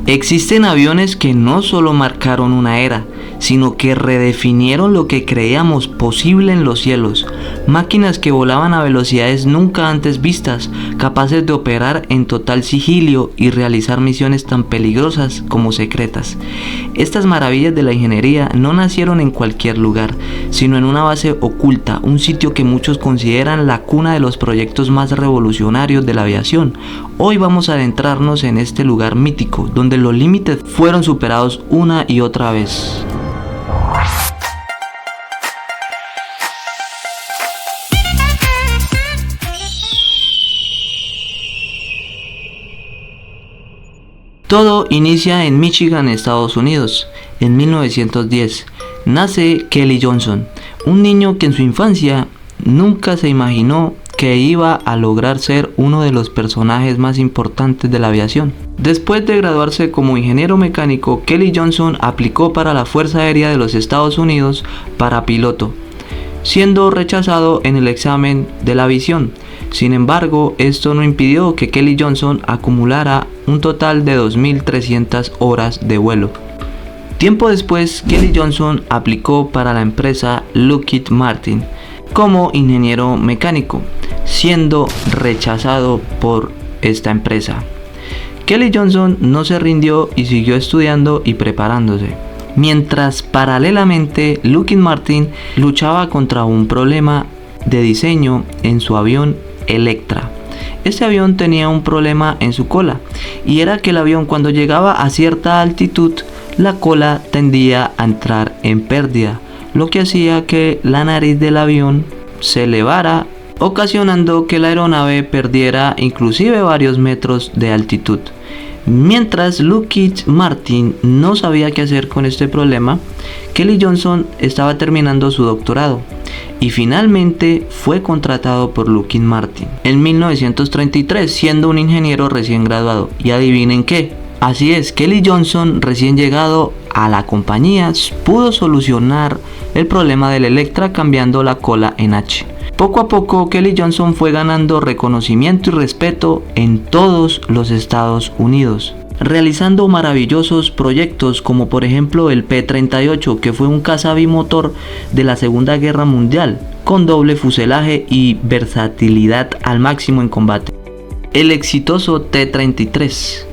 Existen aviones que no solo marcaron una era, sino que redefinieron lo que creíamos posible en los cielos. Máquinas que volaban a velocidades nunca antes vistas, capaces de operar en total sigilo y realizar misiones tan peligrosas como secretas. Estas maravillas de la ingeniería no nacieron en cualquier lugar, sino en una base oculta, un sitio que muchos consideran la cuna de los proyectos más revolucionarios de la aviación. Hoy vamos a adentrarnos en este lugar mítico, donde los límites fueron superados una y otra vez. Todo inicia en Michigan, Estados Unidos, en 1910. Nace Kelly Johnson, un niño que en su infancia nunca se imaginó que iba a lograr ser uno de los personajes más importantes de la aviación. Después de graduarse como ingeniero mecánico, Kelly Johnson aplicó para la Fuerza Aérea de los Estados Unidos para piloto, siendo rechazado en el examen de la visión. Sin embargo, esto no impidió que Kelly Johnson acumulara un total de 2.300 horas de vuelo. Tiempo después, Kelly Johnson aplicó para la empresa Lockheed Martin como ingeniero mecánico, siendo rechazado por esta empresa. Kelly Johnson no se rindió y siguió estudiando y preparándose, mientras paralelamente Lockheed Martin luchaba contra un problema de diseño en su avión Electra. Este avión tenía un problema en su cola, y era que el avión, cuando llegaba a cierta altitud, la cola tendía a entrar en pérdida, lo que hacía que la nariz del avión se elevara, ocasionando que la aeronave perdiera inclusive varios metros de altitud. Mientras Lockheed Martin no sabía qué hacer con este problema, Kelly Johnson estaba terminando su doctorado y finalmente fue contratado por Lockheed Martin en 1933, siendo un ingeniero recién graduado. Y adivinen qué, así es, Kelly Johnson, recién llegado a la compañía, pudo solucionar el problema del Electra cambiando la cola en H. Poco a poco, Kelly Johnson fue ganando reconocimiento y respeto en todos los Estados Unidos, realizando maravillosos proyectos como por ejemplo el P-38, que fue un caza bimotor de la Segunda Guerra Mundial, con doble fuselaje y versatilidad al máximo en combate. El exitoso T-33,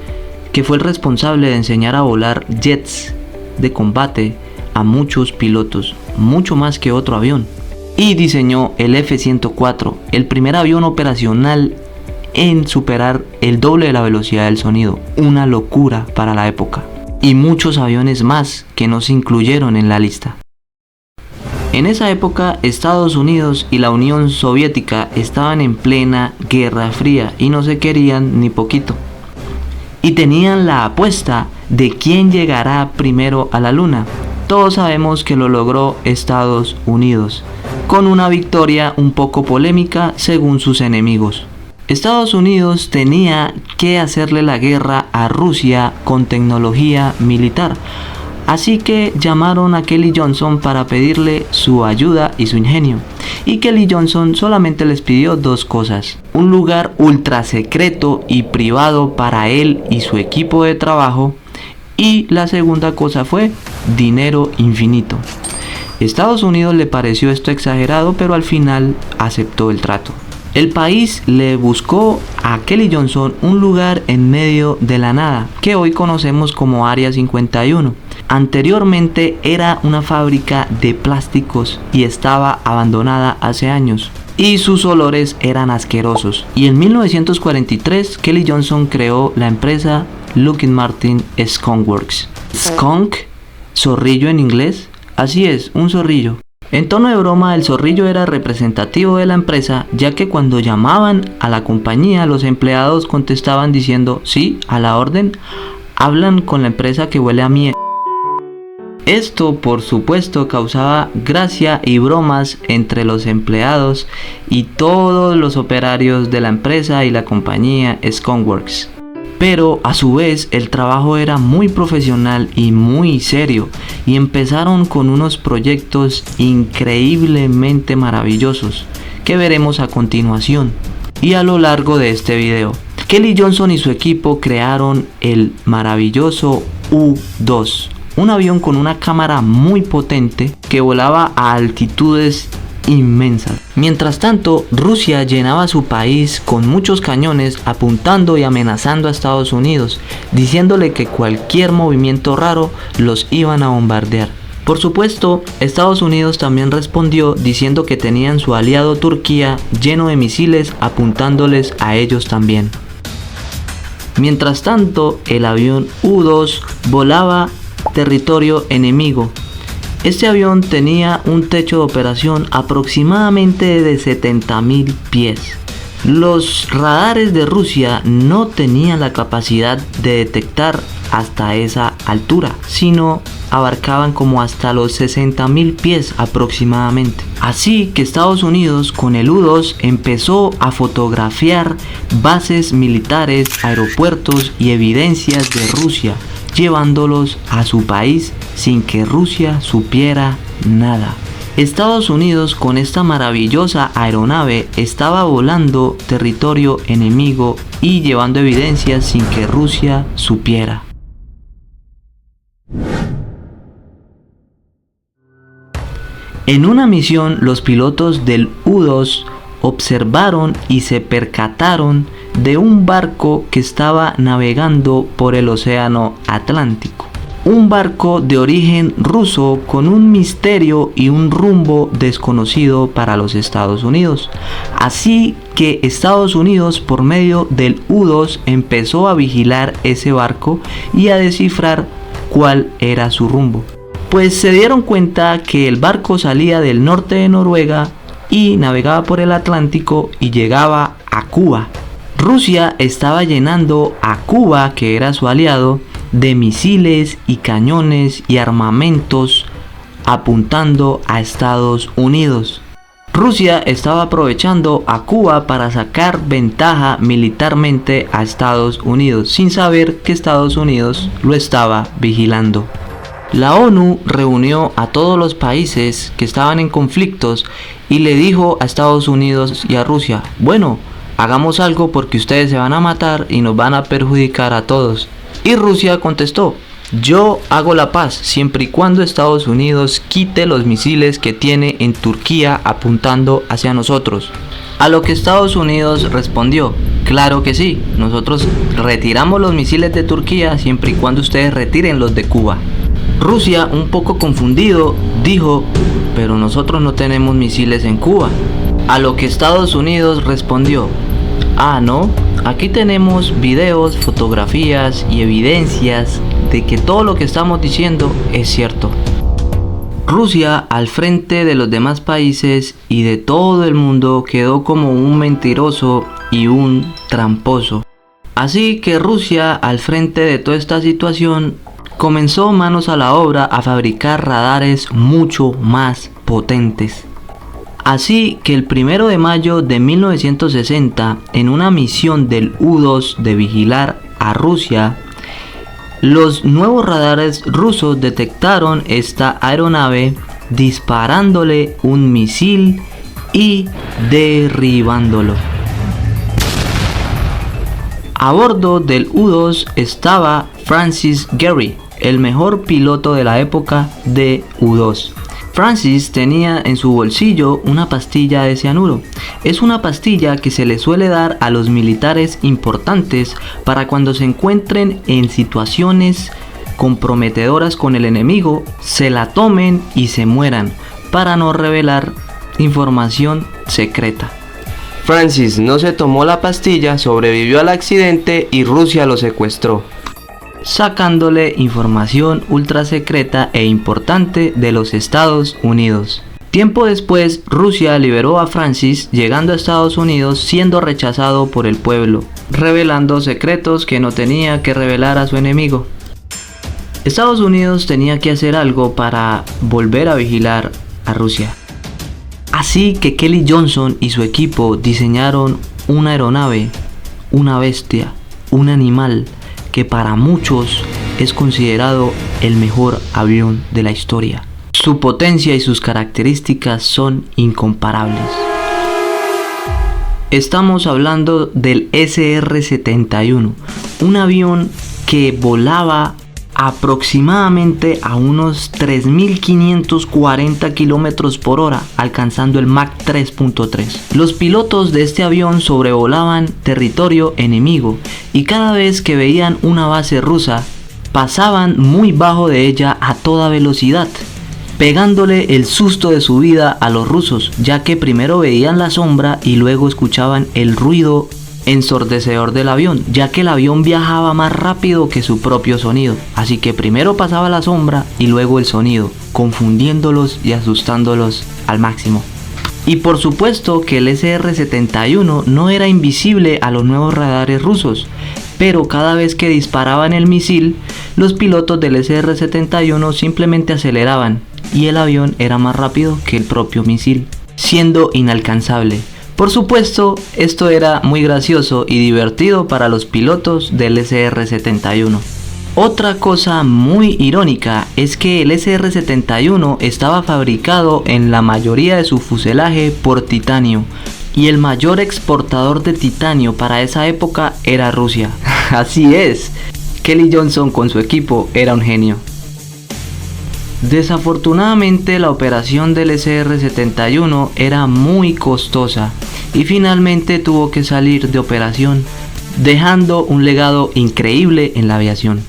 que fue el responsable de enseñar a volar jets de combate a muchos pilotos, mucho más que otro avión. Y diseñó el F-104, el primer avión operacional en superar el doble de la velocidad del sonido, una locura para la época, y muchos aviones más que no se incluyeron en la lista. En esa época, Estados Unidos y la Unión Soviética estaban en plena Guerra Fría y no se querían ni poquito, y tenían la apuesta de quién llegará primero a la Luna. Todos sabemos que lo logró Estados Unidos, con una victoria un poco polémica según sus enemigos. Estados Unidos tenía que hacerle la guerra a Rusia con tecnología militar, así que llamaron a Kelly Johnson para pedirle su ayuda y su ingenio. Y Kelly Johnson solamente les pidió dos cosas: un lugar ultra secreto y privado para él y su equipo de trabajo, y la segunda cosa fue dinero infinito. Estados Unidos le pareció esto exagerado, pero al final aceptó el trato. El país le buscó a Kelly Johnson un lugar en medio de la nada, que hoy conocemos como Área 51. Anteriormente era una fábrica de plásticos y estaba abandonada hace años, y sus olores eran asquerosos. Y en 1943 Kelly Johnson creó la empresa Lockheed Martin Skunk Works. Skunk, zorrillo en inglés. Así es, un zorrillo. En tono de broma, el zorrillo era representativo de la empresa, ya que cuando llamaban a la compañía, los empleados contestaban diciendo: sí, a la orden, hablan con la empresa que huele a miel. Esto, por supuesto, causaba gracia y bromas entre los empleados y todos los operarios de la empresa y la compañía Skunk Works. Pero a su vez el trabajo era muy profesional y muy serio, y empezaron con unos proyectos increíblemente maravillosos que veremos a continuación y a lo largo de este video. Kelly Johnson y su equipo crearon el maravilloso U-2, un avión con una cámara muy potente que volaba a altitudes inmensas. Mientras tanto, Rusia llenaba su país con muchos cañones apuntando y amenazando a Estados Unidos, diciéndole que cualquier movimiento raro los iban a bombardear. Por supuesto, Estados Unidos también respondió diciendo que tenían su aliado Turquía lleno de misiles apuntándoles a ellos también. Mientras tanto, el avión U-2 volaba territorio enemigo. Este avión tenía un techo de operación aproximadamente de 70.000 pies. Los radares de Rusia no tenían la capacidad de detectar hasta esa altura, sino abarcaban como hasta los 60.000 pies aproximadamente. Así que Estados Unidos con el U-2 empezó a fotografiar bases militares, aeropuertos y evidencias de Rusia, llevándolos a su país sin que Rusia supiera nada. Estados Unidos con esta maravillosa aeronave estaba volando territorio enemigo y llevando evidencias sin que Rusia supiera. En una misión, los pilotos del U-2 observaron y se percataron de un barco que estaba navegando por el océano Atlántico. Un barco de origen ruso con un misterio y un rumbo desconocido para los Estados Unidos. Así que Estados Unidos por medio del U-2 empezó a vigilar ese barco y a descifrar cuál era su rumbo. Pues se dieron cuenta que el barco salía del norte de Noruega y navegaba por el Atlántico y llegaba a Cuba. Rusia estaba llenando a Cuba, que era su aliado, de misiles y cañones y armamentos apuntando a Estados Unidos. Rusia estaba aprovechando a Cuba para sacar ventaja militarmente a Estados Unidos, sin saber que Estados Unidos lo estaba vigilando. La ONU reunió a todos los países que estaban en conflictos y le dijo a Estados Unidos y a Rusia: bueno, hagamos algo porque ustedes se van a matar y nos van a perjudicar a todos. Y Rusia contestó: yo hago la paz siempre y cuando Estados Unidos quite los misiles que tiene en Turquía apuntando hacia nosotros. A lo que Estados Unidos respondió: claro que sí, nosotros retiramos los misiles de Turquía siempre y cuando ustedes retiren los de Cuba. Rusia, un poco confundido, dijo: pero nosotros no tenemos misiles en Cuba. A lo que Estados Unidos respondió: ah, no, aquí tenemos videos, fotografías y evidencias de que todo lo que estamos diciendo es cierto. Rusia, al frente de los demás países y de todo el mundo, quedó como un mentiroso y un tramposo. Así que Rusia, al frente de toda esta situación, comenzó manos a la obra a fabricar radares mucho más potentes. Así que el 1 de mayo de 1960, en una misión del U-2 de vigilar a Rusia, los nuevos radares rusos detectaron esta aeronave disparándole un misil y derribándolo. A bordo del U-2 estaba Francis Gehry, el mejor piloto de la época de U-2. Francis tenía en su bolsillo una pastilla de cianuro. Es una pastilla que se le suele dar a los militares importantes para cuando se encuentren en situaciones comprometedoras con el enemigo, se la tomen y se mueran para no revelar información secreta. Francis no se tomó la pastilla, sobrevivió al accidente y Rusia lo secuestró, sacándole información ultra secreta e importante de los Estados Unidos. Tiempo después, Rusia liberó a Francis, llegando a Estados Unidos siendo rechazado por el pueblo, revelando secretos que no tenía que revelar a su enemigo. Estados Unidos tenía que hacer algo para volver a vigilar a Rusia. Así que Kelly Johnson y su equipo diseñaron una aeronave, una bestia, un animal que para muchos es considerado el mejor avión de la historia. Su potencia y sus características son incomparables. Estamos hablando del SR-71, un avión que volaba aproximadamente a unos 3.540 kilómetros por hora, alcanzando el Mach 3.3. Los pilotos de este avión sobrevolaban territorio enemigo y cada vez que veían una base rusa, pasaban muy bajo de ella a toda velocidad, pegándole el susto de su vida a los rusos, ya que primero veían la sombra y luego escuchaban el ruido ensordecedor del avión, ya que el avión viajaba más rápido que su propio sonido. Así que primero pasaba la sombra y luego el sonido, confundiéndolos y asustándolos al máximo. Y por supuesto que el SR-71 no era invisible a los nuevos radares rusos, pero cada vez que disparaban el misil, los pilotos del SR-71 simplemente aceleraban y el avión era más rápido que el propio misil, siendo inalcanzable. Por supuesto, esto era muy gracioso y divertido para los pilotos del SR-71. Otra cosa muy irónica es que el SR-71 estaba fabricado en la mayoría de su fuselaje por titanio, y el mayor exportador de titanio para esa época era Rusia. Así es, Kelly Johnson con su equipo era un genio. Desafortunadamente la operación del SR-71 era muy costosa y finalmente tuvo que salir de operación, dejando un legado increíble en la aviación.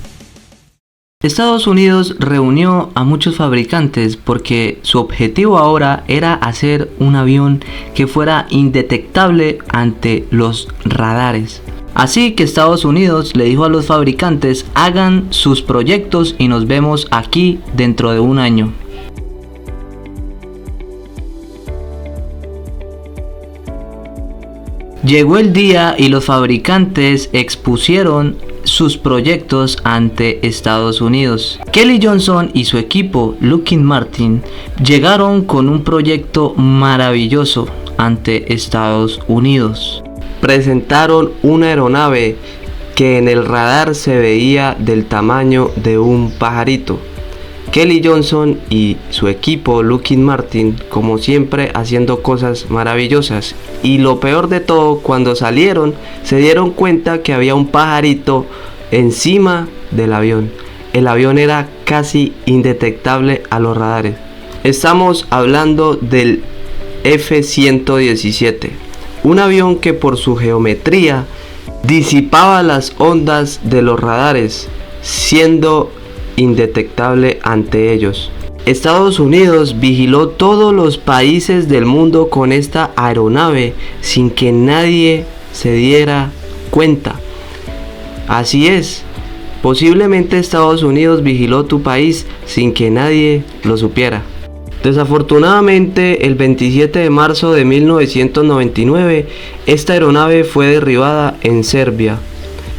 Estados Unidos reunió a muchos fabricantes porque su objetivo ahora era hacer un avión que fuera indetectable ante los radares. Así que Estados Unidos le dijo a los fabricantes: hagan sus proyectos y nos vemos aquí dentro de un año. Llegó el día y los fabricantes expusieron sus proyectos ante Estados Unidos. Kelly Johnson y su equipo Lockheed Martin llegaron con un proyecto maravilloso ante Estados Unidos. Presentaron una aeronave que en el radar se veía del tamaño de un pajarito. Kelly Johnson y su equipo Lockheed Martin, como siempre, haciendo cosas maravillosas. Y lo peor de todo, cuando salieron, se dieron cuenta que había un pajarito encima del avión. El avión era casi indetectable a los radares. Estamos hablando del F-117, un avión que por su geometría disipaba las ondas de los radares, siendo indetectable ante ellos. Estados Unidos vigiló todos los países del mundo con esta aeronave sin que nadie se diera cuenta. Así es, posiblemente Estados Unidos vigiló tu país sin que nadie lo supiera. Desafortunadamente, el 27 de marzo de 1999, esta aeronave fue derribada en Serbia.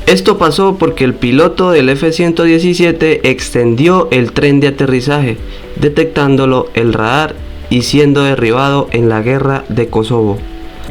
Esto pasó porque el piloto del F-117 extendió el tren de aterrizaje, detectándolo el radar y siendo derribado en la guerra de Kosovo.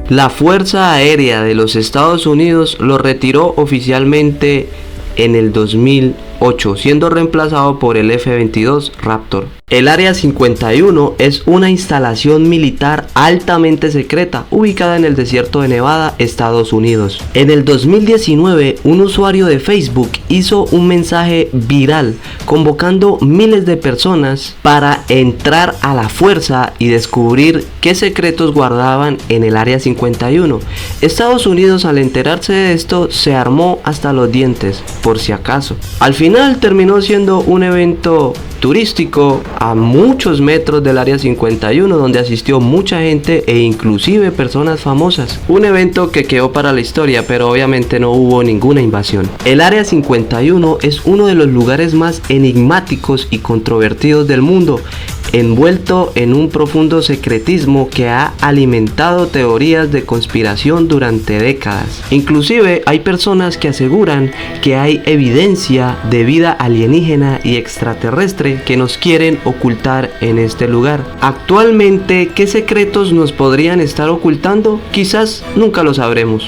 La Fuerza Aérea de los Estados Unidos lo retiró oficialmente en el 2008, siendo reemplazado por el F-22 Raptor. El Área 51 es una instalación militar altamente secreta ubicada en el desierto de Nevada, Estados Unidos. En el 2019, un usuario de Facebook hizo un mensaje viral convocando miles de personas para entrar a la fuerza y descubrir qué secretos guardaban en el Área 51. Estados Unidos, al enterarse de esto, se armó hasta los dientes, por si acaso. Al final terminó siendo un evento turístico a muchos metros del Área 51, donde asistió mucha gente e inclusive personas famosas. Un evento que quedó para la historia, pero obviamente no hubo ninguna invasión. El Área 51 es uno de los lugares más enigmáticos y controvertidos del mundo, envuelto en un profundo secretismo que ha alimentado teorías de conspiración durante décadas. Inclusive hay personas que aseguran que hay evidencia de vida alienígena y extraterrestre que nos quieren ocultar en este lugar. Actualmente, ¿qué secretos nos podrían estar ocultando? Quizás nunca lo sabremos.